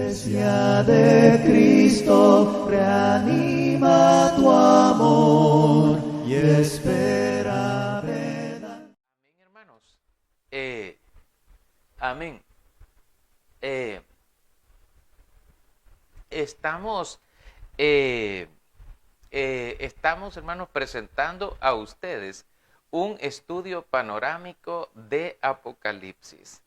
Iglesia de Cristo, reanima tu amor y espera verdad. Amén, hermanos. Amén. Estamos, hermanos, presentando a ustedes un estudio panorámico de Apocalipsis.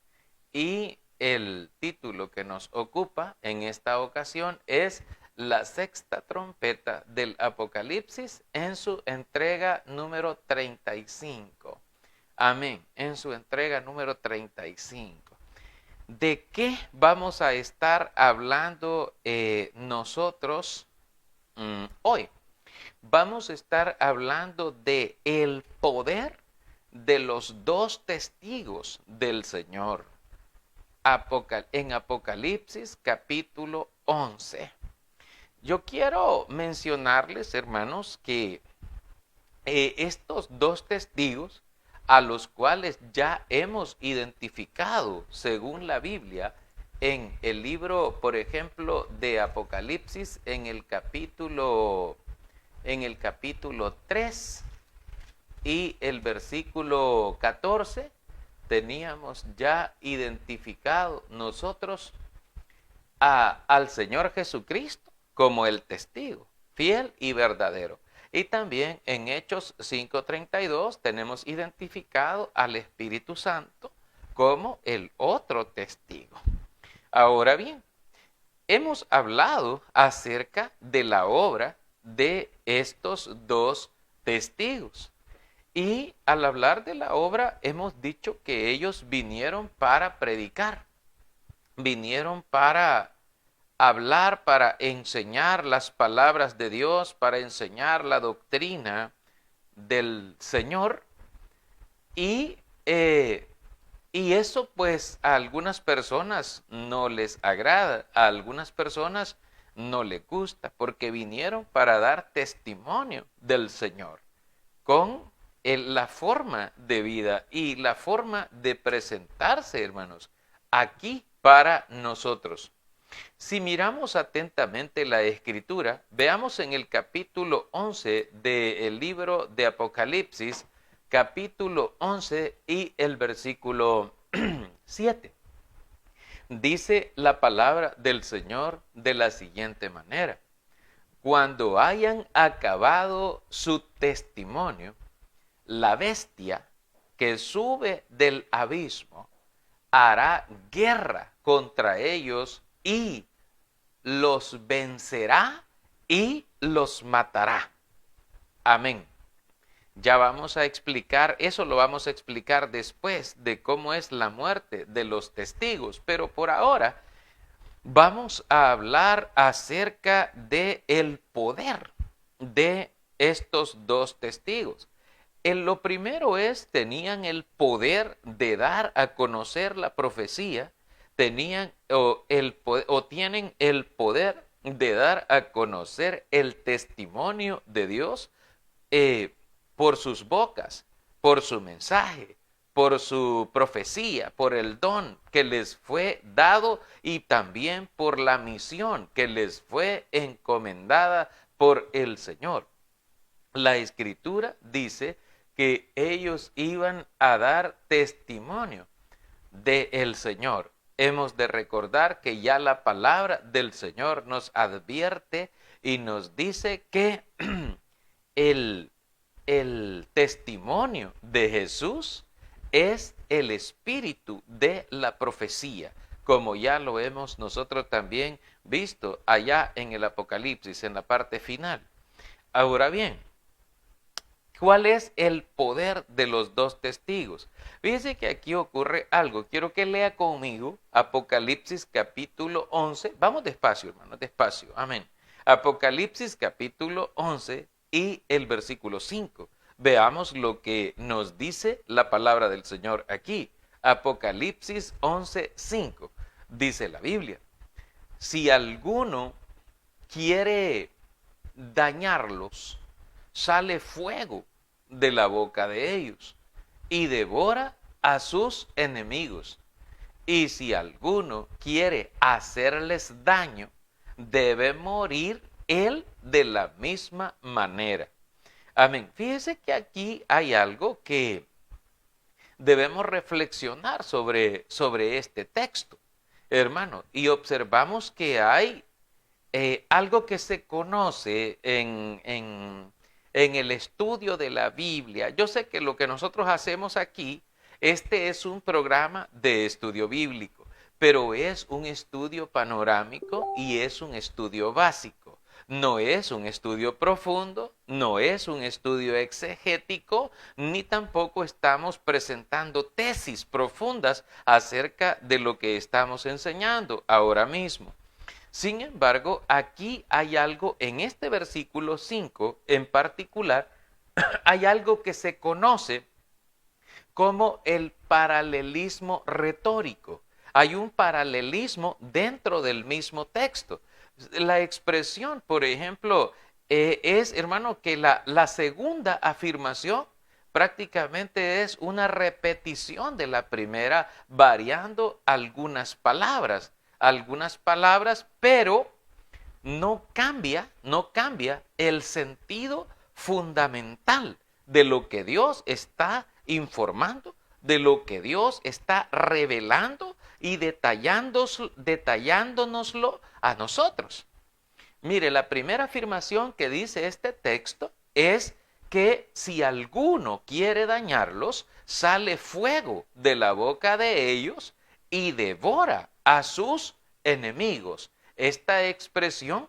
Y el título que nos ocupa en esta ocasión es La sexta trompeta del Apocalipsis en su entrega número 35. Amén, en su entrega número 35. ¿De qué vamos a estar hablando nosotros hoy? Vamos a estar hablando de el poder de los dos testigos del Señor. En Apocalipsis capítulo 11. Yo quiero mencionarles, hermanos, que estos dos testigos a los cuales ya hemos identificado según la Biblia en el libro, por ejemplo, de Apocalipsis en el capítulo 3 y el versículo 14, teníamos ya identificado nosotros al Señor Jesucristo como el testigo, fiel y verdadero. Y también en Hechos 5:32 tenemos identificado al Espíritu Santo como el otro testigo. Ahora bien, hemos hablado acerca de la obra de estos dos testigos. Y al hablar de la obra hemos dicho que ellos vinieron para predicar, vinieron para hablar, para enseñar las palabras de Dios, para enseñar la doctrina del Señor. Y eso pues a algunas personas no les agrada, a algunas personas no les gusta, porque vinieron para dar testimonio del Señor con la forma de vida y la forma de presentarse, hermanos, aquí para nosotros. Si miramos atentamente la Escritura, veamos en el capítulo 11 del libro de Apocalipsis, capítulo 11 y el versículo 7. Dice la palabra del Señor de la siguiente manera: cuando hayan acabado su testimonio, la bestia que sube del abismo hará guerra contra ellos y los vencerá y los matará. Amén. Ya vamos a explicar, eso lo vamos a explicar después de cómo es la muerte de los testigos, pero por ahora vamos a hablar acerca de el poder de estos dos testigos. Lo primero es, tenían el poder de dar a conocer la profecía, tienen el poder de dar a conocer el testimonio de Dios por sus bocas, por su mensaje, por su profecía, por el don que les fue dado y también por la misión que les fue encomendada por el Señor. La Escritura dice que ellos iban a dar testimonio del Señor. Hemos de recordar que ya la palabra del Señor nos advierte y nos dice que el testimonio de Jesús es el espíritu de la profecía, como ya lo hemos nosotros también visto allá en el Apocalipsis, en la parte final. Ahora bien, ¿cuál es el poder de los dos testigos? Fíjense que aquí ocurre algo. Quiero que lea conmigo Apocalipsis capítulo 11. Vamos despacio, hermano, despacio. Amén. Apocalipsis capítulo 11 y el versículo 5. Veamos lo que nos dice la palabra del Señor aquí. Apocalipsis 11, 5. Dice la Biblia: si alguno quiere dañarlos, sale fuego de la boca de ellos y devora a sus enemigos. Y si alguno quiere hacerles daño, debe morir él de la misma manera. Amén. Fíjese que aquí hay algo que debemos reflexionar sobre este texto, hermano, y observamos que hay algo que se conoce en el estudio de la Biblia. Yo sé que lo que nosotros hacemos aquí, este es un programa de estudio bíblico, pero es un estudio panorámico y es un estudio básico. No es un estudio profundo, no es un estudio exegético, ni tampoco estamos presentando tesis profundas acerca de lo que estamos enseñando ahora mismo. Sin embargo, aquí hay algo en este versículo 5 en particular, hay algo que se conoce como el paralelismo retórico. Hay un paralelismo dentro del mismo texto. La expresión, por ejemplo, es, hermano, que la segunda afirmación prácticamente es una repetición de la primera, variando algunas palabras, pero no cambia el sentido fundamental de lo que Dios está informando, de lo que Dios está revelando y detallándonoslo a nosotros. Mire, la primera afirmación que dice este texto es que si alguno quiere dañarlos, sale fuego de la boca de ellos y devora a sus enemigos. Esta expresión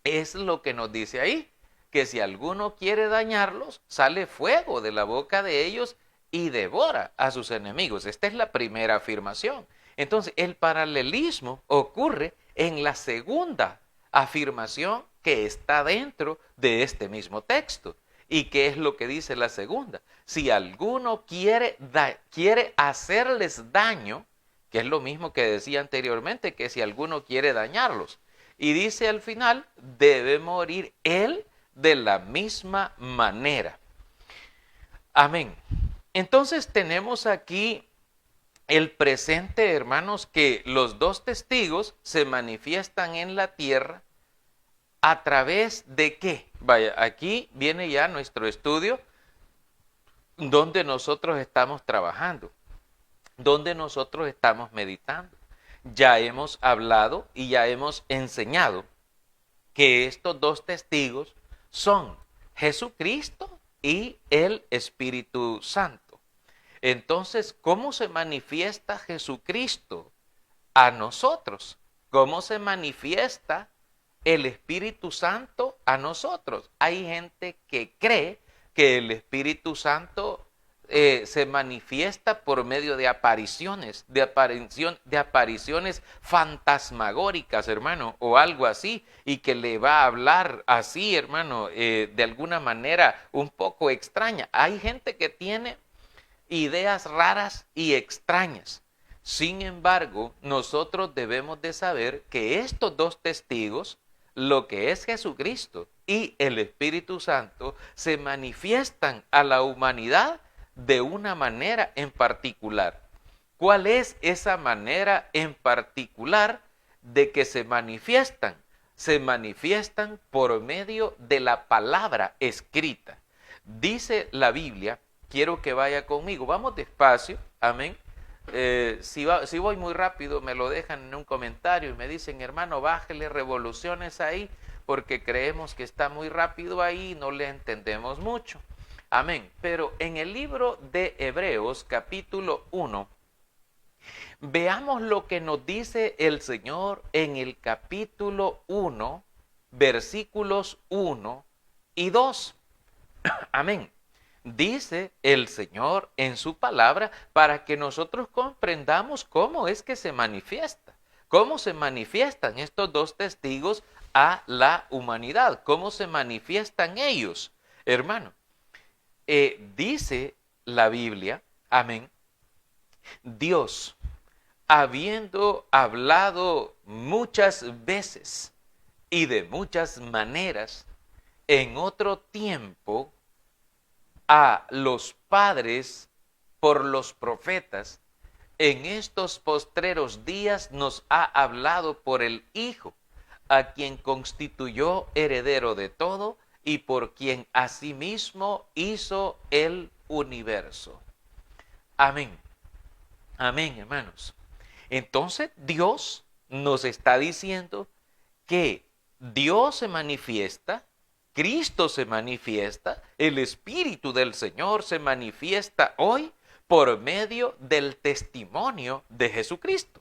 es lo que nos dice ahí, que si alguno quiere dañarlos, sale fuego de la boca de ellos y devora a sus enemigos. Esta es la primera afirmación. Entonces, el paralelismo ocurre en la segunda afirmación que está dentro de este mismo texto. ¿Y qué es lo que dice la segunda? Si alguno quiere hacerles daño, que es lo mismo que decía anteriormente, que si alguno quiere dañarlos. Y dice al final, debe morir él de la misma manera. Amén. Entonces tenemos aquí el presente, hermanos, que los dos testigos se manifiestan en la tierra a través de qué. Vaya, aquí viene ya nuestro estudio donde nosotros estamos trabajando, donde nosotros estamos meditando. Ya hemos hablado y ya hemos enseñado que estos dos testigos son Jesucristo y el Espíritu Santo. Entonces, ¿cómo se manifiesta Jesucristo a nosotros? ¿Cómo se manifiesta el Espíritu Santo a nosotros? Hay gente que cree que el Espíritu Santo se manifiesta por medio de apariciones, de apariciones fantasmagóricas, hermano, o algo así, y que le va a hablar así, hermano, de alguna manera un poco extraña. Hay gente que tiene ideas raras y extrañas. Sin embargo, nosotros debemos de saber que estos dos testigos, lo que es Jesucristo y el Espíritu Santo, se manifiestan a la humanidad de una manera en particular. ¿Cuál es esa manera en particular de que se manifiestan? Se manifiestan por medio de la palabra escrita. Dice la Biblia, quiero que vaya conmigo, vamos despacio, amén. Si voy muy rápido me lo dejan en un comentario y me dicen, hermano, bájele revoluciones ahí porque creemos que está muy rápido ahí y no le entendemos mucho. Amén. Pero en el libro de Hebreos, capítulo 1, veamos lo que nos dice el Señor en el capítulo 1, versículos 1 y 2. Amén. Dice el Señor en su palabra para que nosotros comprendamos cómo es que se manifiesta, cómo se manifiestan estos dos testigos a la humanidad, cómo se manifiestan ellos, hermano. Dice la Biblia, amén, Dios, habiendo hablado muchas veces y de muchas maneras en otro tiempo a los padres por los profetas, en estos postreros días nos ha hablado por el Hijo, a quien constituyó heredero de todo y por quien asimismo hizo el universo. Amén. Amén, hermanos. Entonces Dios nos está diciendo que Dios se manifiesta, Cristo se manifiesta, el Espíritu del Señor se manifiesta hoy por medio del testimonio de Jesucristo,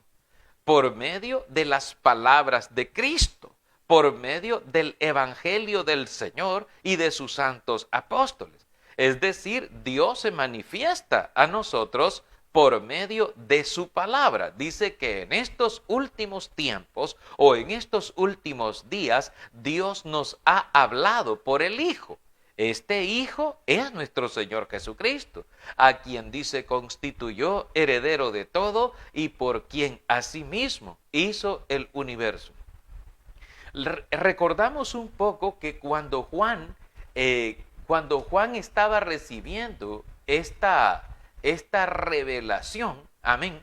por medio de las palabras de Cristo, por medio del Evangelio del Señor y de sus santos apóstoles. Es decir, Dios se manifiesta a nosotros por medio de su palabra. Dice que en estos últimos tiempos o en estos últimos días, Dios nos ha hablado por el Hijo. Este Hijo es nuestro Señor Jesucristo, a quien dice constituyó heredero de todo y por quien asimismo hizo el universo. Recordamos un poco que cuando Juan estaba recibiendo esta revelación, amén,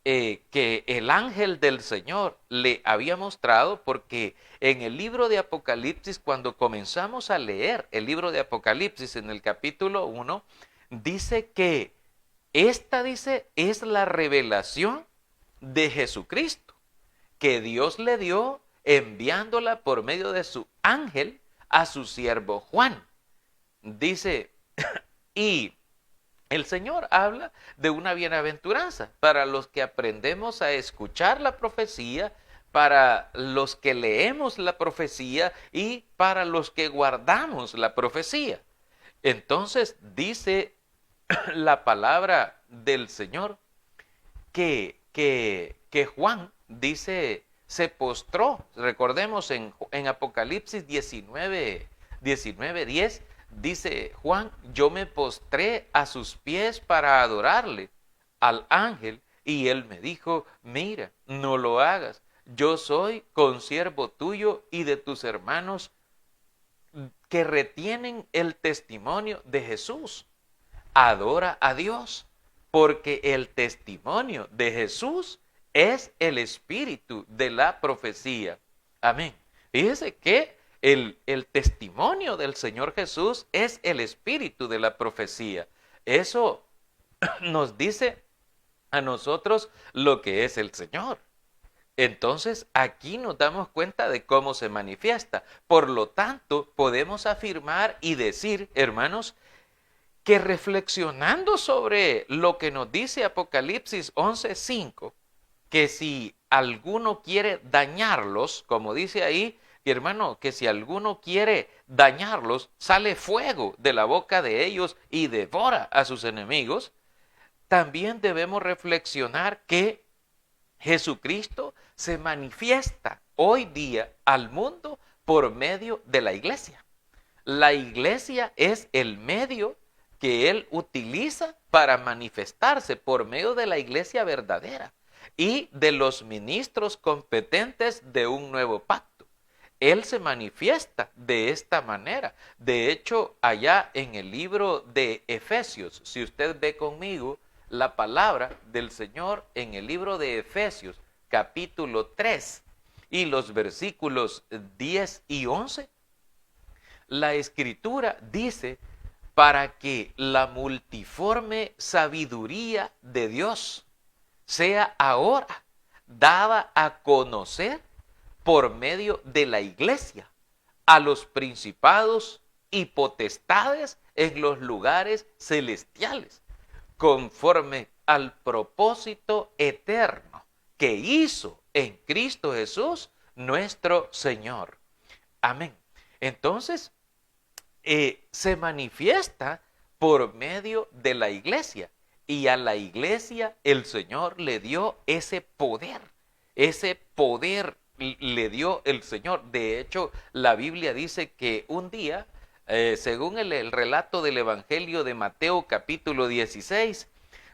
que el ángel del Señor le había mostrado, porque en el libro de Apocalipsis, cuando comenzamos a leer el libro de Apocalipsis en el capítulo 1, dice que esta es la revelación de Jesucristo, que Dios le dio enviándola por medio de su ángel a su siervo Juan. Dice, y el Señor habla de una bienaventuranza para los que aprendemos a escuchar la profecía, para los que leemos la profecía y para los que guardamos la profecía. Entonces dice la palabra del Señor que Juan dice, se postró. Recordemos en Apocalipsis 19:10, dice Juan, yo me postré a sus pies para adorarle al ángel y él me dijo, mira, no lo hagas, yo soy consiervo tuyo y de tus hermanos que retienen el testimonio de Jesús. Adora a Dios, porque el testimonio de Jesús es el espíritu de la profecía. Amén. Fíjese que el testimonio del Señor Jesús es el espíritu de la profecía. Eso nos dice a nosotros lo que es el Señor. Entonces aquí nos damos cuenta de cómo se manifiesta. Por lo tanto, podemos afirmar y decir, hermanos, que reflexionando sobre lo que nos dice Apocalipsis 11:5, que si alguno quiere dañarlos, como dice ahí, hermano, que si alguno quiere dañarlos, sale fuego de la boca de ellos y devora a sus enemigos, también debemos reflexionar que Jesucristo se manifiesta hoy día al mundo por medio de la iglesia. La iglesia es el medio que Él utiliza para manifestarse por medio de la iglesia verdadera y de los ministros competentes de un nuevo pacto. Él se manifiesta de esta manera. De hecho, allá en el libro de Efesios, si usted ve conmigo la palabra del Señor en el libro de Efesios, capítulo 3, y los versículos 10 y 11, la Escritura dice, para que la multiforme sabiduría de Dios sea ahora dada a conocer por medio de la iglesia a los principados y potestades en los lugares celestiales, conforme al propósito eterno que hizo en Cristo Jesús nuestro Señor. Amén. Entonces, se manifiesta por medio de la iglesia, y a la iglesia el Señor le dio ese poder le dio el Señor. De hecho, la Biblia dice que un día, según el relato del Evangelio de Mateo capítulo 16,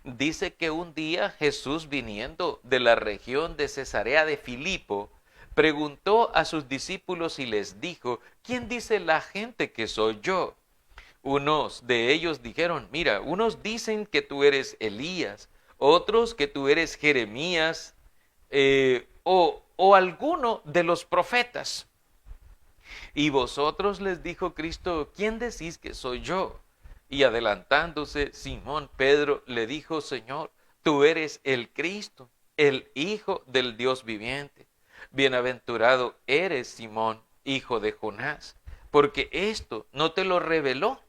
dice que un día Jesús, viniendo de la región de Cesarea de Filipo, preguntó a sus discípulos y les dijo, ¿quién dice la gente que soy yo? Unos de ellos dijeron, mira, unos dicen que tú eres Elías, otros que tú eres Jeremías o alguno de los profetas. Y vosotros, les dijo Cristo, ¿quién decís que soy yo? Y adelantándose, Simón Pedro le dijo, Señor, tú eres el Cristo, el Hijo del Dios viviente. Bienaventurado eres, Simón, hijo de Jonás, porque esto no te lo reveló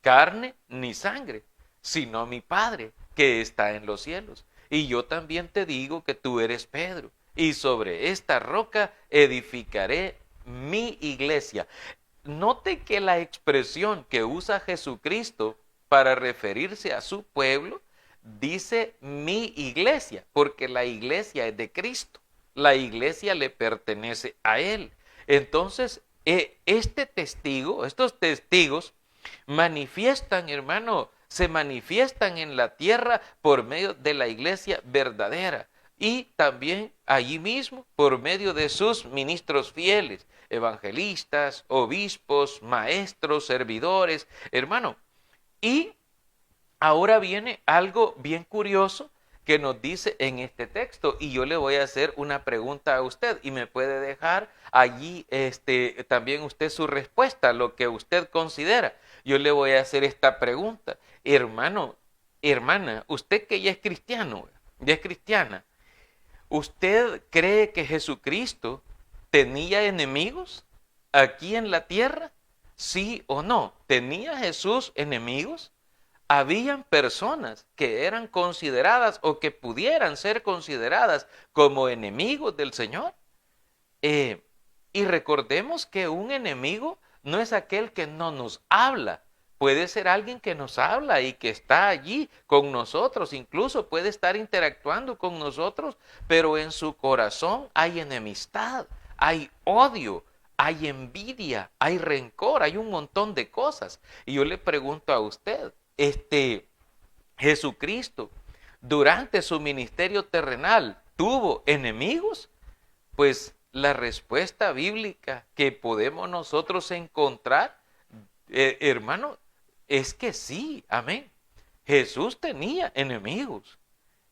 carne ni sangre, sino mi Padre que está en los cielos. Y yo también te digo que tú eres Pedro, y sobre esta roca edificaré mi iglesia. Note que la expresión que usa Jesucristo para referirse a su pueblo dice mi iglesia, porque la iglesia es de Cristo. La iglesia le pertenece a Él. Entonces, estos testigos manifiestan, hermano, se manifiestan en la tierra por medio de la iglesia verdadera y también allí mismo por medio de sus ministros fieles, evangelistas, obispos, maestros, servidores, hermano. Y ahora viene algo bien curioso que nos dice en este texto, y yo le voy a hacer una pregunta a usted y me puede dejar allí también usted su respuesta, lo que usted considera. Yo le voy a hacer esta pregunta, hermano, hermana, usted que ya es cristiano, ya es cristiana, ¿usted cree que Jesucristo tenía enemigos aquí en la tierra? ¿Sí o no? ¿Tenía Jesús enemigos? Habían personas que eran consideradas o que pudieran ser consideradas como enemigos del Señor. Y recordemos que un enemigo no es aquel que no nos habla. Puede ser alguien que nos habla y que está allí con nosotros, incluso puede estar interactuando con nosotros, pero en su corazón hay enemistad, hay odio, hay envidia, hay rencor, hay un montón de cosas. Y yo le pregunto a usted, Jesucristo, durante su ministerio terrenal, ¿tuvo enemigos? Pues la respuesta bíblica que podemos nosotros encontrar, hermano, es que sí, amén. Jesús tenía enemigos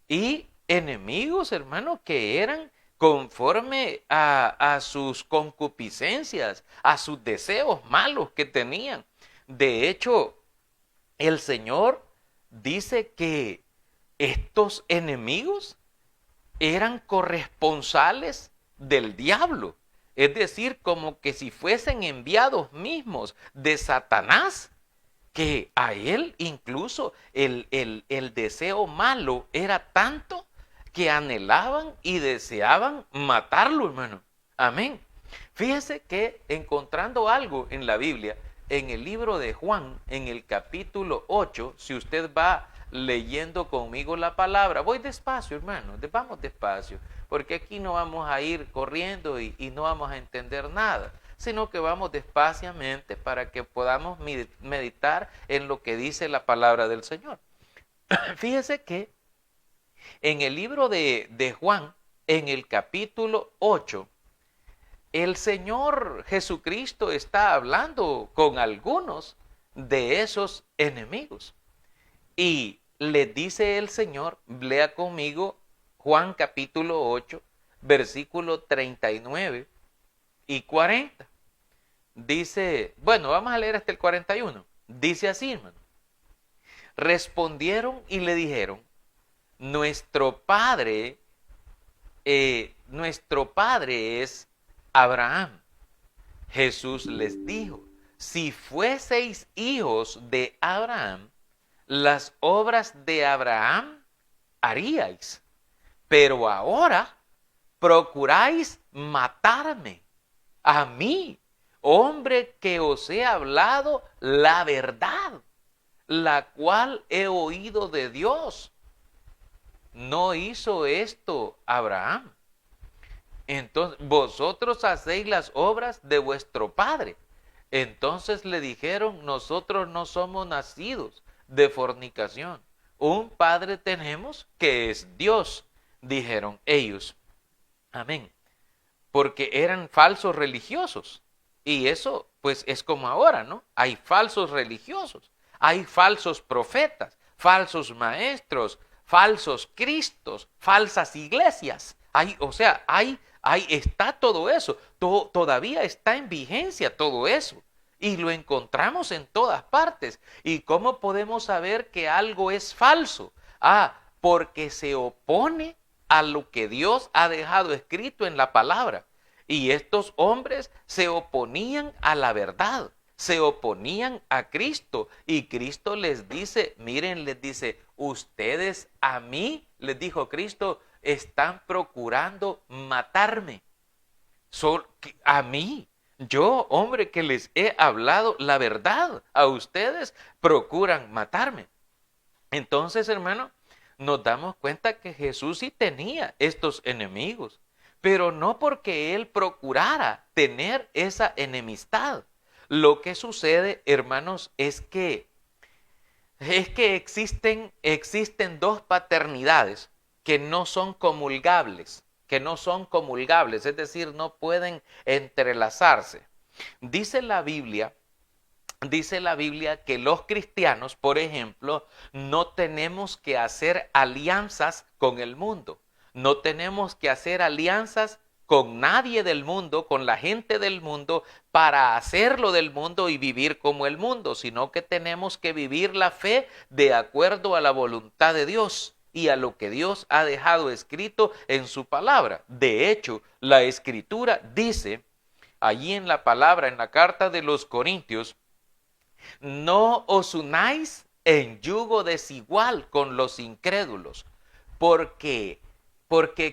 y enemigos, hermano, que eran conforme a sus concupiscencias, a sus deseos malos que tenían. De hecho, el Señor dice que estos enemigos eran corresponsales del diablo, es decir, como que si fuesen enviados mismos de Satanás, que a él incluso el deseo malo era tanto que anhelaban y deseaban matarlo, hermano. Amén. Fíjese que encontrando algo en la Biblia, en el libro de Juan, en el capítulo 8, si usted va leyendo conmigo la palabra, voy despacio, hermano, vamos despacio, porque aquí no vamos a ir corriendo y no vamos a entender nada, sino que vamos despaciamente para que podamos meditar en lo que dice la palabra del Señor. Fíjese que en el libro de Juan, en el capítulo 8, el Señor Jesucristo está hablando con algunos de esos enemigos. Y le dice el Señor, lea conmigo Juan capítulo 8, versículo 39 y 40. Dice, bueno, vamos a leer hasta el 41. Dice así, hermano. Respondieron y le dijeron, nuestro padre es Abraham. Jesús les dijo, si fueseis hijos de Abraham, las obras de Abraham haríais, pero ahora procuráis matarme, a mí, hombre que os he hablado la verdad, la cual he oído de Dios. ¿No hizo esto Abraham? Entonces, vosotros hacéis las obras de vuestro padre. Entonces le dijeron, nosotros no somos nacidos de fornicación. Un padre tenemos que es Dios, dijeron ellos. Amén. Porque eran falsos religiosos. Y eso pues es como ahora, ¿no? Hay falsos religiosos, hay falsos profetas, falsos maestros, falsos cristos, falsas iglesias. Ahí está todo eso. Todavía está en vigencia todo eso. Y lo encontramos en todas partes. ¿Y cómo podemos saber que algo es falso? Porque se opone a lo que Dios ha dejado escrito en la palabra. Y estos hombres se oponían a la verdad, se oponían a Cristo. Y Cristo les dice, miren, les dice, ustedes a mí, les dijo Cristo, están procurando matarme. A mí, yo, hombre, que les he hablado la verdad, a ustedes procuran matarme. Entonces, hermano, nos damos cuenta que Jesús sí tenía estos enemigos, pero no porque Él procurara tener esa enemistad. Lo que sucede, hermanos, es que existen dos paternidades que no son comulgables, es decir, no pueden entrelazarse. Dice la Biblia que los cristianos, por ejemplo, no tenemos que hacer alianzas con el mundo. No tenemos que hacer alianzas con nadie del mundo, con la gente del mundo, para hacerlo del mundo y vivir como el mundo, sino que tenemos que vivir la fe de acuerdo a la voluntad de Dios y a lo que Dios ha dejado escrito en su palabra. De hecho, la Escritura dice, allí en la palabra, en la carta de los Corintios, no os unáis en yugo desigual con los incrédulos, porque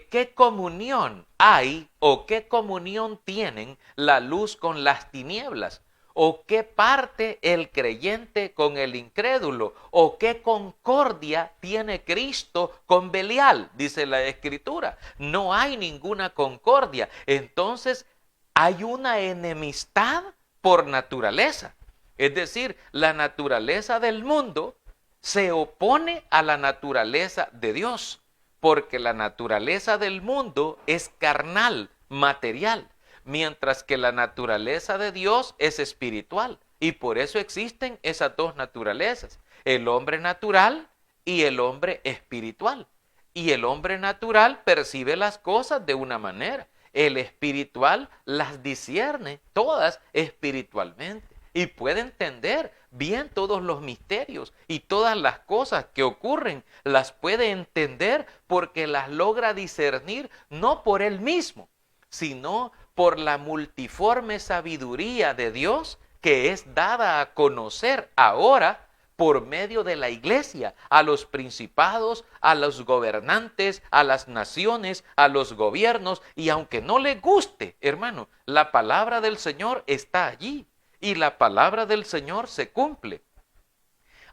¿qué comunión hay o qué comunión tienen la luz con las tinieblas? ¿O qué parte el creyente con el incrédulo? ¿O qué concordia tiene Cristo con Belial? Dice la Escritura. No hay ninguna concordia. Entonces hay una enemistad por naturaleza. Es decir, la naturaleza del mundo se opone a la naturaleza de Dios, porque la naturaleza del mundo es carnal, material, mientras que la naturaleza de Dios es espiritual. Y por eso existen esas dos naturalezas, el hombre natural y el hombre espiritual. Y el hombre natural percibe las cosas de una manera, el espiritual las discierne todas espiritualmente. Y puede entender bien todos los misterios y todas las cosas que ocurren, las puede entender porque las logra discernir no por él mismo, sino por la multiforme sabiduría de Dios que es dada a conocer ahora por medio de la iglesia, a los principados, a los gobernantes, a las naciones, a los gobiernos. Y aunque no le guste, hermano, la palabra del Señor está allí. Y la palabra del Señor se cumple.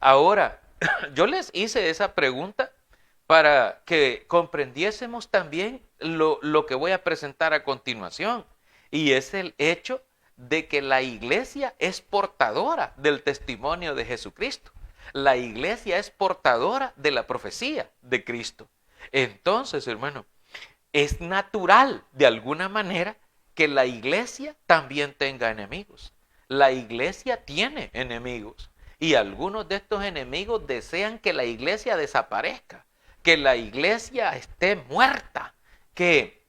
Ahora, yo les hice esa pregunta para que comprendiésemos también lo que voy a presentar a continuación. Y es el hecho de que la iglesia es portadora del testimonio de Jesucristo. La iglesia es portadora de la profecía de Cristo. Entonces, hermano, es natural de alguna manera que la iglesia también tenga enemigos. La iglesia tiene enemigos y algunos de estos enemigos desean que la iglesia desaparezca, que la iglesia esté muerta, que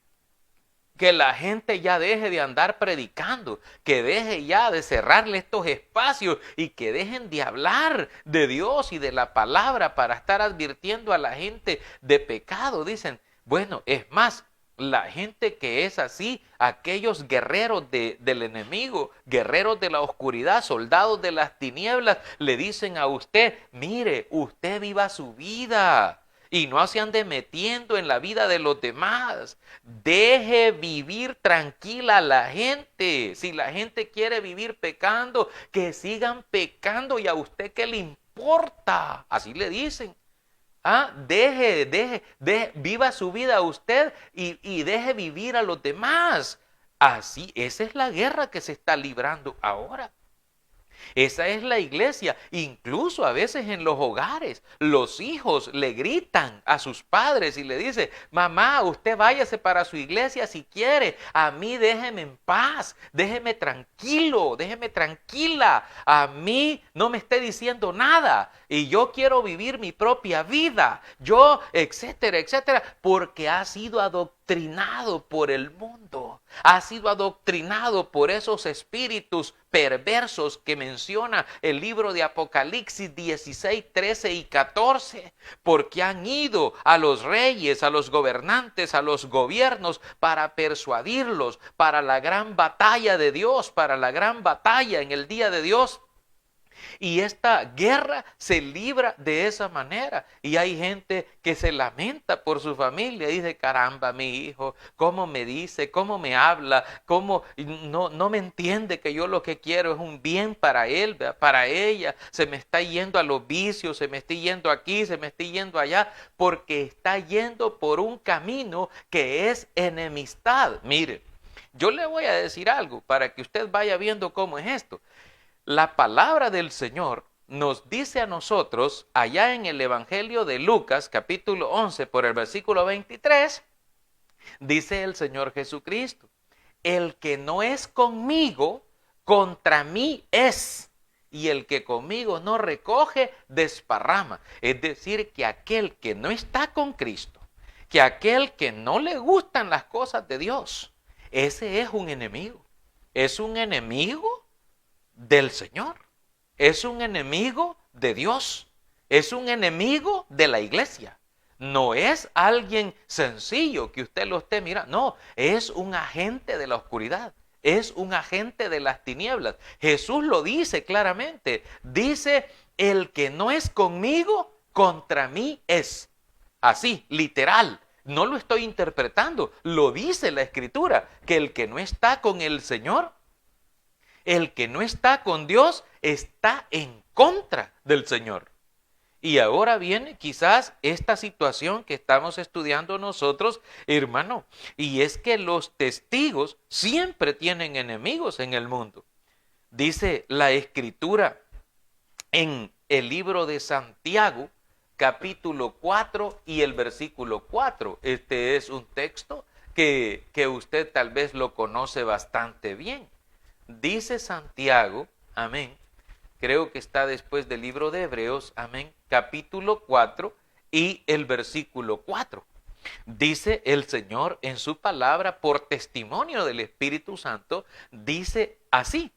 la gente ya deje de andar predicando, que deje ya de cerrarle estos espacios y que dejen de hablar de Dios y de la palabra para estar advirtiendo a la gente de pecado. Dicen, bueno, es más, la gente que es así, aquellos guerreros del enemigo, guerreros de la oscuridad, soldados de las tinieblas, le dicen a usted, mire, usted viva su vida y no se ande metiendo en la vida de los demás. Deje vivir tranquila a la gente. Si la gente quiere vivir pecando, que sigan pecando y a usted qué le importa. Así le dicen. Viva su vida usted y deje vivir a los demás. Así, esa es la guerra que se está librando ahora. Esa es la iglesia. Incluso a veces en los hogares, los hijos le gritan a sus padres y le dicen: mamá, usted váyase para su iglesia si quiere. A mí déjeme en paz, déjeme tranquilo, déjeme tranquila. A mí no me esté diciendo nada y yo quiero vivir mi propia vida. Yo, etcétera, etcétera, porque ha sido adoctrinado por el mundo. Ha sido adoctrinado por esos espíritus perversos que menciona el libro de Apocalipsis 16, 13 y 14, porque han ido a los reyes, a los gobernantes, a los gobiernos para persuadirlos para la gran batalla de Dios, para la gran batalla en el día de Dios. Y esta guerra se libra de esa manera. Y hay gente que se lamenta por su familia. Dice: caramba, mi hijo, ¿cómo me dice? ¿Cómo me habla? ¿Cómo no me entiende que yo lo que quiero es un bien para él, para ella? Se me está yendo a los vicios, se me está yendo aquí, se me está yendo allá, porque está yendo por un camino que es enemistad. Mire, yo le voy a decir algo para que usted vaya viendo cómo es esto. La palabra del Señor nos dice a nosotros, allá en el Evangelio de Lucas, capítulo 11, por el versículo 23, dice el Señor Jesucristo: el que no es conmigo, contra mí es, y el que conmigo no recoge, desparrama. Es decir, que aquel que no está con Cristo, que aquel que no le gustan las cosas de Dios, ese es un enemigo. Es un enemigo del Señor, es un enemigo de Dios, es un enemigo de la iglesia. No es alguien sencillo que usted lo esté mirando, no, es un agente de la oscuridad, es un agente de las tinieblas. Jesús lo dice claramente, dice: el que no es conmigo, contra mí es. Así, literal, no lo estoy interpretando, lo dice la Escritura, que el que no está con el Señor, el que no está con Dios, está en contra del Señor. Y ahora viene quizás esta situación que estamos estudiando nosotros, hermano, y es que los testigos siempre tienen enemigos en el mundo. Dice la Escritura en el libro de Santiago, capítulo 4 y el versículo 4. Este es un texto que usted tal vez lo conoce bastante bien. Dice Santiago, amén, creo que está después del libro de Hebreos, amén, capítulo 4 y el versículo 4. Dice el Señor en su palabra, por testimonio del Espíritu Santo, dice así: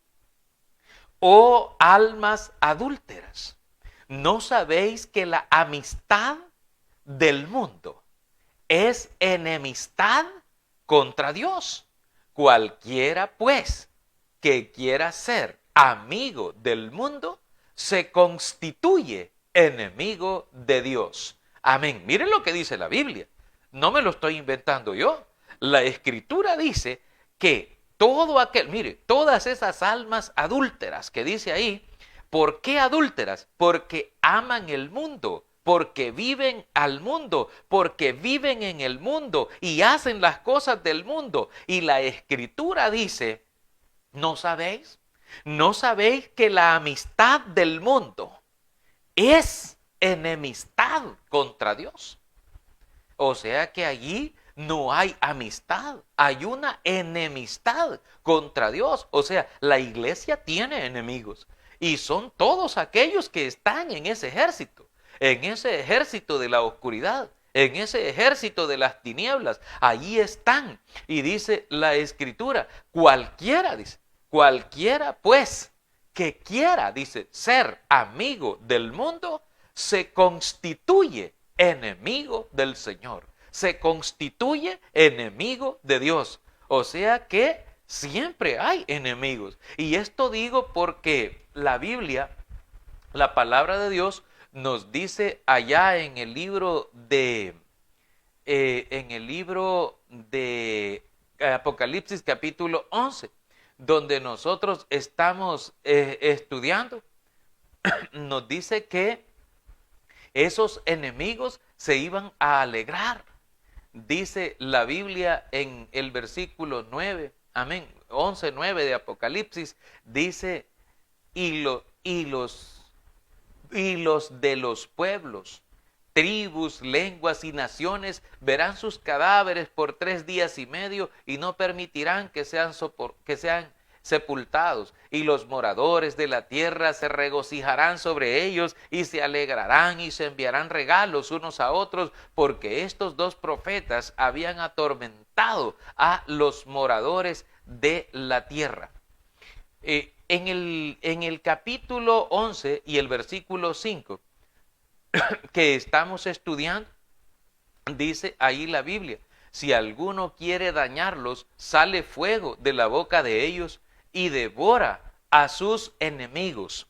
oh almas adúlteras, ¿no sabéis que la amistad del mundo es enemistad contra Dios? Cualquiera, pues, que quiera ser amigo del mundo, se constituye enemigo de Dios. Amén. Miren lo que dice la Biblia. No me lo estoy inventando yo. La Escritura dice que todo aquel, mire, todas esas almas adúlteras que dice ahí, ¿por qué adúlteras? Porque aman el mundo, porque viven al mundo, porque viven en el mundo y hacen las cosas del mundo. Y la Escritura dice: ¿no sabéis? ¿No sabéis que la amistad del mundo es enemistad contra Dios? O sea que allí no hay amistad, hay una enemistad contra Dios. O sea, la iglesia tiene enemigos y son todos aquellos que están en ese ejército de la oscuridad, en ese ejército de las tinieblas. Allí están. Y dice la Escritura, cualquiera, dice, cualquiera pues que quiera, dice, ser amigo del mundo, se constituye enemigo del Señor, se constituye enemigo de Dios. O sea que siempre hay enemigos. Y esto digo porque la Biblia, la palabra de Dios, nos dice allá en el libro de Apocalipsis capítulo 11, donde nosotros estamos estudiando, nos dice que esos enemigos se iban a alegrar. Dice la Biblia en el versículo 9, amén, 11:9 de Apocalipsis, dice: y los de los pueblos, tribus, lenguas y naciones verán sus cadáveres por 3 días y medio y no permitirán que sean sepultados, y los moradores de la tierra se regocijarán sobre ellos y se alegrarán y se enviarán regalos unos a otros, porque estos 2 profetas habían atormentado a los moradores de la tierra. En el capítulo 11 y el versículo 5 que estamos estudiando, dice ahí la Biblia: si alguno quiere dañarlos, sale fuego de la boca de ellos y devora a sus enemigos.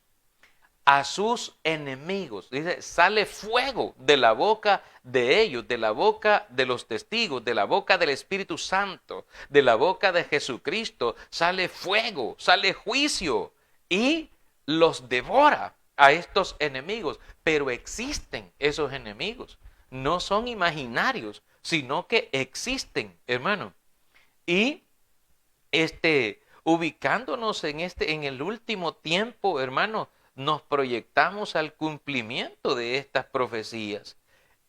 A sus enemigos. Dice, sale fuego de la boca de ellos, de la boca de los testigos, de la boca del Espíritu Santo, de la boca de Jesucristo. Sale fuego, sale juicio y los devora a estos enemigos. Pero existen esos enemigos. No son imaginarios, sino que existen, hermano. Y ubicándonos en el último tiempo, hermano, nos proyectamos al cumplimiento de estas profecías.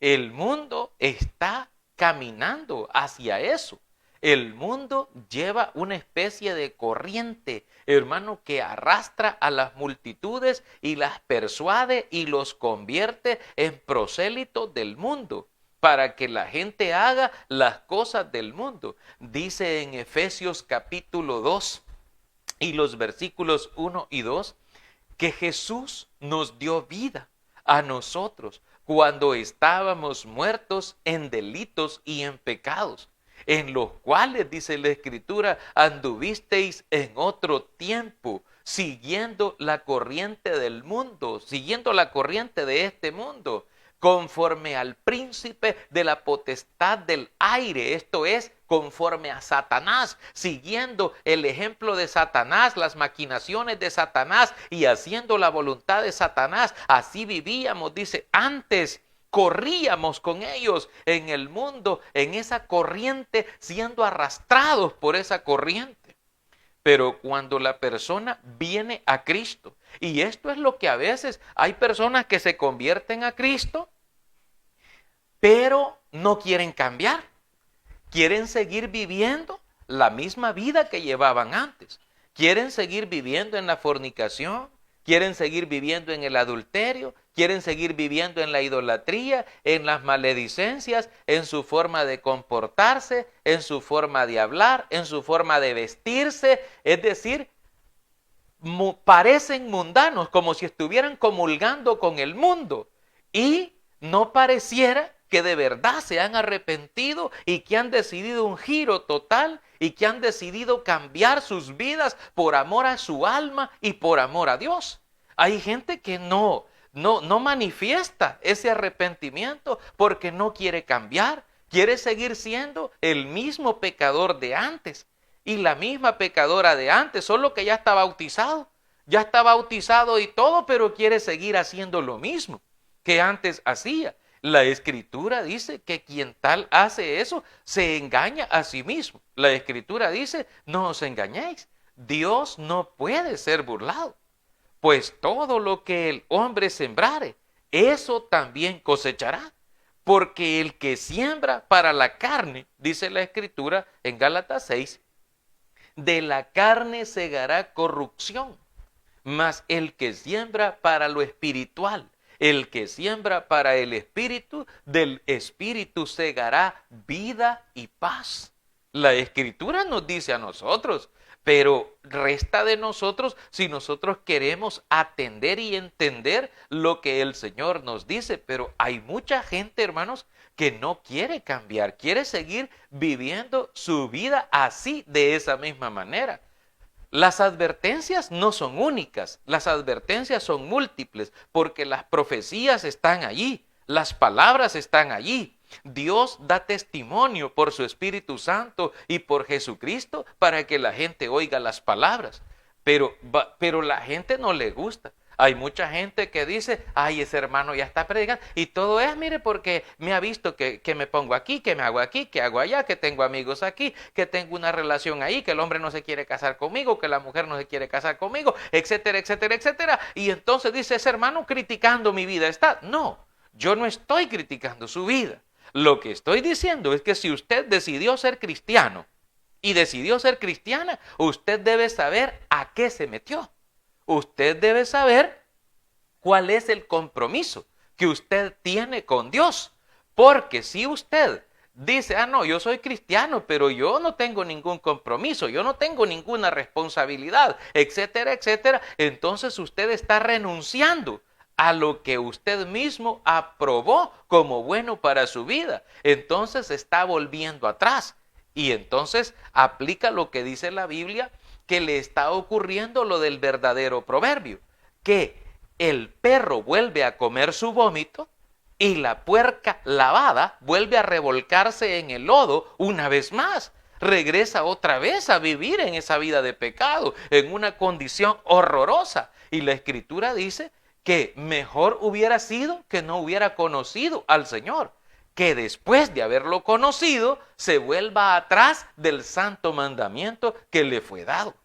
El mundo está caminando hacia eso. El mundo lleva una especie de corriente, hermano, que arrastra a las multitudes y las persuade y los convierte en prosélitos del mundo, para que la gente haga las cosas del mundo. Dice en Efesios capítulo 2 y los versículos 1 y 2, que Jesús nos dio vida a nosotros cuando estábamos muertos en delitos y en pecados, en los cuales, dice la Escritura, anduvisteis en otro tiempo, siguiendo la corriente del mundo, siguiendo la corriente de este mundo, conforme al príncipe de la potestad del aire, esto es, conforme a Satanás, siguiendo el ejemplo de Satanás, las maquinaciones de Satanás y haciendo la voluntad de Satanás. Así vivíamos, dice, antes. Corríamos con ellos en el mundo, en esa corriente, siendo arrastrados por esa corriente. Pero cuando la persona viene a Cristo, y esto es lo que a veces hay personas que se convierten a Cristo, pero no quieren cambiar. Quieren seguir viviendo la misma vida que llevaban antes. Quieren seguir viviendo en la fornicación, quieren seguir viviendo en el adulterio, quieren seguir viviendo en la idolatría, en las maledicencias, en su forma de comportarse, en su forma de hablar, en su forma de vestirse. Es decir, parecen mundanos, como si estuvieran comulgando con el mundo, y no pareciera que de verdad se han arrepentido y que han decidido un giro total y que han decidido cambiar sus vidas por amor a su alma y por amor a Dios. Hay gente que no manifiesta ese arrepentimiento porque no quiere cambiar, quiere seguir siendo el mismo pecador de antes y la misma pecadora de antes, solo que ya está bautizado y todo, pero quiere seguir haciendo lo mismo que antes hacía. La Escritura dice que quien tal hace eso se engaña a sí mismo. La Escritura dice, no os engañéis, Dios no puede ser burlado, pues todo lo que el hombre sembrare, eso también cosechará. Porque el que siembra para la carne, dice la Escritura en Gálatas 6, de la carne segará corrupción, mas el que siembra para lo espiritual, el que siembra para el Espíritu, del Espíritu segará vida y paz. La Escritura nos dice a nosotros, pero resta de nosotros si nosotros queremos atender y entender lo que el Señor nos dice. Pero hay mucha gente, hermanos, que no quiere cambiar, quiere seguir viviendo su vida así, de esa misma manera. Las advertencias no son únicas, las advertencias son múltiples, porque las profecías están allí, las palabras están allí. Dios da testimonio por su Espíritu Santo y por Jesucristo para que la gente oiga las palabras, pero la gente no le gusta. Hay mucha gente que dice, ay, ese hermano ya está predicando. Y todo es, mire, porque me ha visto que me pongo aquí, que me hago aquí, que hago allá, que tengo amigos aquí, que tengo una relación ahí, que el hombre no se quiere casar conmigo, que la mujer no se quiere casar conmigo, etcétera, etcétera, etcétera. Y entonces dice, ese hermano criticando mi vida está. No, yo no estoy criticando su vida. Lo que estoy diciendo es que si usted decidió ser cristiano y decidió ser cristiana, usted debe saber a qué se metió. Usted debe saber cuál es el compromiso que usted tiene con Dios. Porque si usted dice, ah, no, yo soy cristiano, pero yo no tengo ningún compromiso, yo no tengo ninguna responsabilidad, etcétera, etcétera, entonces usted está renunciando a lo que usted mismo aprobó como bueno para su vida. Entonces está volviendo atrás. Y entonces aplica lo que dice la Biblia, que le está ocurriendo lo del verdadero proverbio, que el perro vuelve a comer su vómito y la puerca lavada vuelve a revolcarse en el lodo una vez más. Regresa otra vez a vivir en esa vida de pecado, en una condición horrorosa. Y la Escritura dice que mejor hubiera sido que no hubiera conocido al Señor, que después de haberlo conocido se vuelva atrás del santo mandamiento que le fue dado.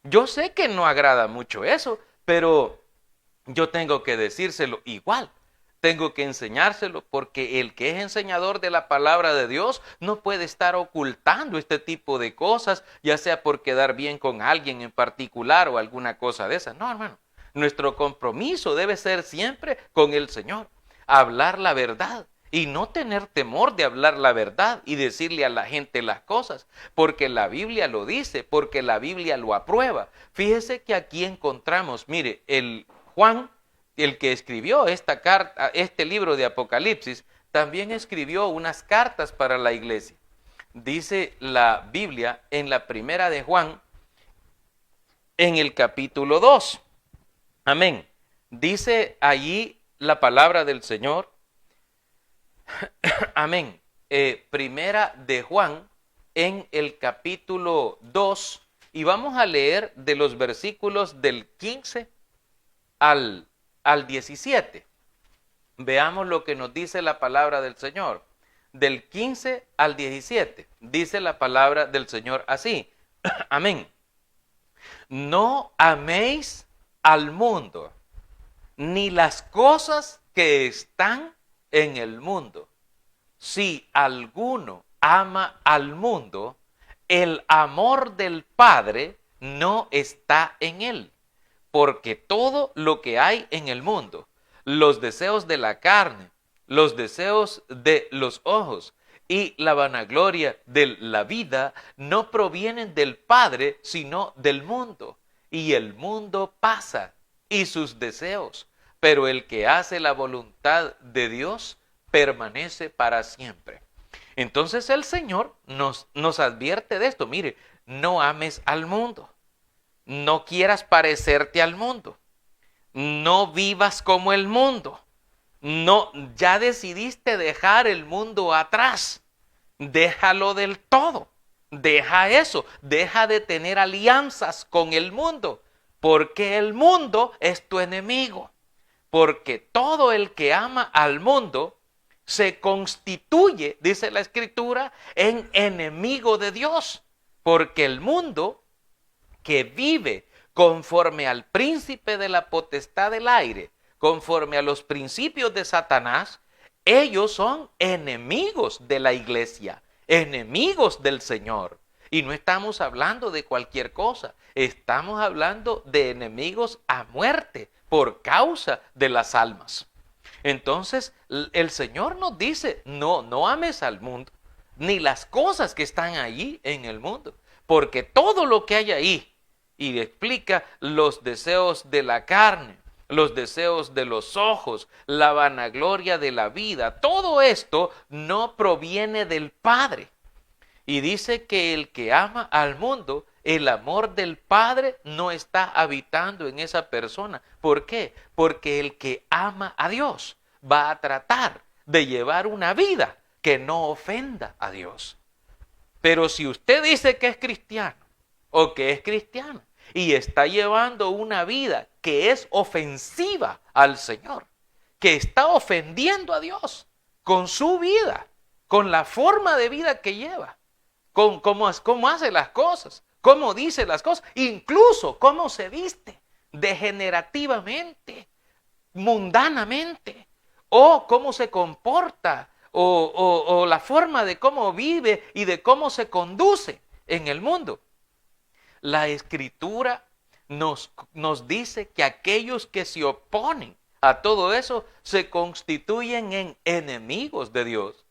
Yo sé que no agrada mucho eso, pero yo tengo que decírselo igual. Tengo que enseñárselo porque el que es enseñador de la palabra de Dios no puede estar ocultando este tipo de cosas, ya sea por quedar bien con alguien en particular o alguna cosa de esa. No, hermano. Nuestro compromiso debe ser siempre con el Señor. Hablar la verdad. Y no tener temor de hablar la verdad y decirle a la gente las cosas, porque la Biblia lo dice, porque la Biblia lo aprueba. Fíjese que aquí encontramos, mire, el Juan, el que escribió esta carta, este libro de Apocalipsis, también escribió unas cartas para la iglesia. Dice la Biblia en la primera de Juan, en el capítulo 2. Amén. Dice allí la palabra del Señor. Amén. Primera de Juan en el capítulo 2 y vamos a leer de los versículos del 15 al 17. Veamos lo que nos dice la palabra del Señor. Del 15 al 17 dice la palabra del Señor así. Amén. No améis al mundo, ni las cosas que están en el mundo. Si alguno ama al mundo, el amor del Padre no está en él. Porque todo lo que hay en el mundo, los deseos de la carne, los deseos de los ojos y la vanagloria de la vida, no provienen del Padre, sino del mundo. Y el mundo pasa y sus deseos, pero el que hace la voluntad de Dios permanece para siempre. Entonces el Señor nos advierte de esto. Mire, no ames al mundo. No quieras parecerte al mundo. No vivas como el mundo. No, ya decidiste dejar el mundo atrás. Déjalo del todo. Deja eso. Deja de tener alianzas con el mundo. Porque el mundo es tu enemigo. Porque todo el que ama al mundo se constituye, dice la Escritura, en enemigo de Dios. Porque el mundo que vive conforme al príncipe de la potestad del aire, conforme a los principios de Satanás, ellos son enemigos de la iglesia, enemigos del Señor. Y no estamos hablando de cualquier cosa, estamos hablando de enemigos a muerte por causa de las almas. Entonces el Señor nos dice, no ames al mundo, ni las cosas que están allí en el mundo, porque todo lo que hay ahí, y explica los deseos de la carne, los deseos de los ojos, la vanagloria de la vida, todo esto no proviene del Padre. Y dice que el que ama al mundo, el amor del Padre no está habitando en esa persona. ¿Por qué? Porque el que ama a Dios va a tratar de llevar una vida que no ofenda a Dios. Pero si usted dice que es cristiano o que es cristiana y está llevando una vida que es ofensiva al Señor, que está ofendiendo a Dios con su vida, con la forma de vida que lleva, con cómo hace las cosas, cómo dice las cosas, incluso cómo se viste degenerativamente, mundanamente, o cómo se comporta, o la forma de cómo vive y de cómo se conduce en el mundo. La Escritura nos dice que aquellos que se oponen a todo eso se constituyen en enemigos de Dios.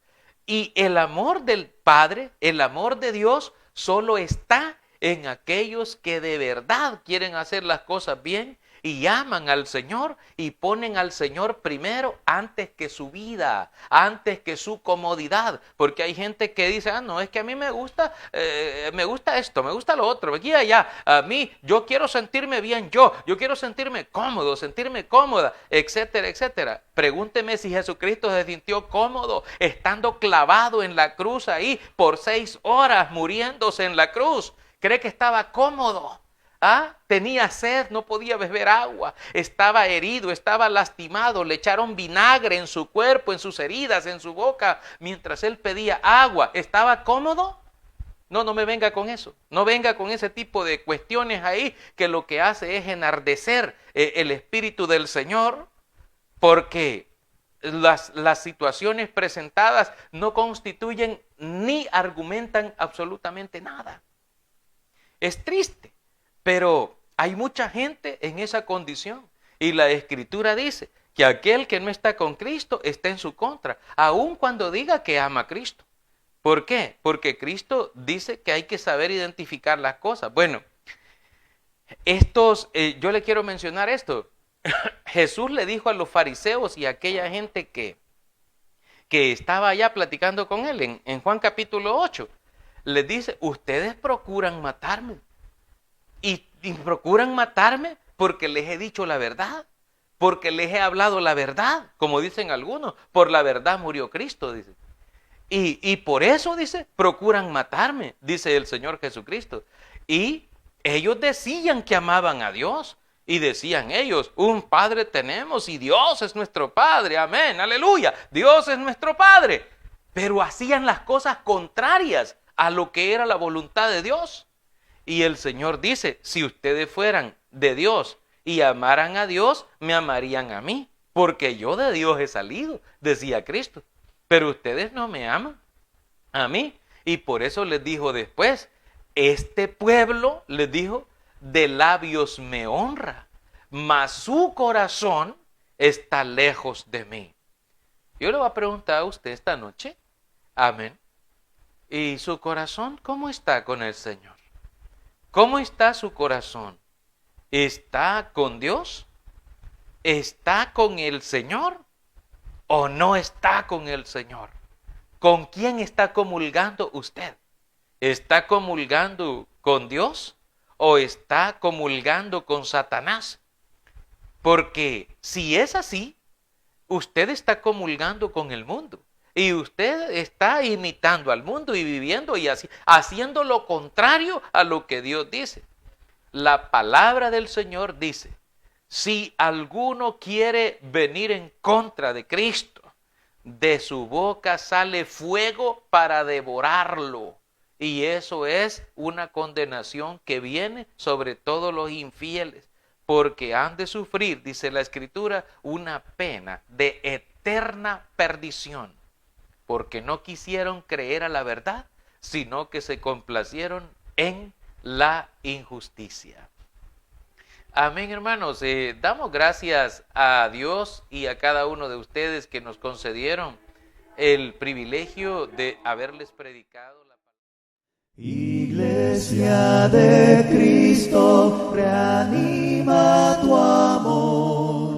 Y el amor del Padre, el amor de Dios, solo está en aquellos que de verdad quieren hacer las cosas bien y aman al Señor y ponen al Señor primero antes que su vida, antes que su comodidad. Porque hay gente que dice, no, es que a mí me gusta esto, me gusta lo otro, aquí y allá. A mí, yo quiero sentirme bien yo quiero sentirme cómodo, sentirme cómoda, etcétera, etcétera. Pregúnteme si Jesucristo se sintió cómodo estando clavado en la cruz ahí por 6 horas, muriéndose en la cruz. ¿Cree que estaba cómodo? Tenía sed, no podía beber agua, estaba herido, estaba lastimado, le echaron vinagre en su cuerpo, en sus heridas, en su boca, mientras él pedía agua. ¿Estaba cómodo? No me venga con eso, no venga con ese tipo de cuestiones ahí que lo que hace es enardecer el Espíritu del Señor, porque las situaciones presentadas no constituyen ni argumentan absolutamente nada. Es triste. Pero hay mucha gente en esa condición y la Escritura dice que aquel que no está con Cristo está en su contra, aun cuando diga que ama a Cristo. ¿Por qué? Porque Cristo dice que hay que saber identificar las cosas. Bueno, yo le quiero mencionar esto. Jesús le dijo a los fariseos y a aquella gente que estaba allá platicando con él en Juan capítulo 8, les dice, ustedes procuran matarme. Y procuran matarme porque les he dicho la verdad, porque les he hablado la verdad, como dicen algunos, por la verdad murió Cristo, dice. Y por eso, dice, procuran matarme, dice el Señor Jesucristo. Y ellos decían que amaban a Dios, y decían ellos, un Padre tenemos y Dios es nuestro Padre, amén, aleluya, Dios es nuestro Padre. Pero hacían las cosas contrarias a lo que era la voluntad de Dios. Y el Señor dice, si ustedes fueran de Dios y amaran a Dios, me amarían a mí, porque yo de Dios he salido, decía Cristo. Pero ustedes no me aman a mí. Y por eso les dijo después, este pueblo, les dijo, de labios me honra, mas su corazón está lejos de mí. Yo le voy a preguntar a usted esta noche, amén, ¿y su corazón cómo está con el Señor? ¿Cómo está su corazón? ¿Está con Dios? ¿Está con el Señor? ¿O no está con el Señor? ¿Con quién está comulgando usted? ¿Está comulgando con Dios? ¿O está comulgando con Satanás? Porque si es así, usted está comulgando con el mundo. Y usted está imitando al mundo y viviendo y haciendo lo contrario a lo que Dios dice. La palabra del Señor dice, si alguno quiere venir en contra de Cristo, de su boca sale fuego para devorarlo. Y eso es una condenación que viene sobre todos los infieles, porque han de sufrir, dice la Escritura, una pena de eterna perdición. Porque no quisieron creer a la verdad, sino que se complacieron en la injusticia. Amén, hermanos. Damos gracias a Dios y a cada uno de ustedes que nos concedieron el privilegio de haberles predicado la palabra. Iglesia de Cristo, reanima tu amor.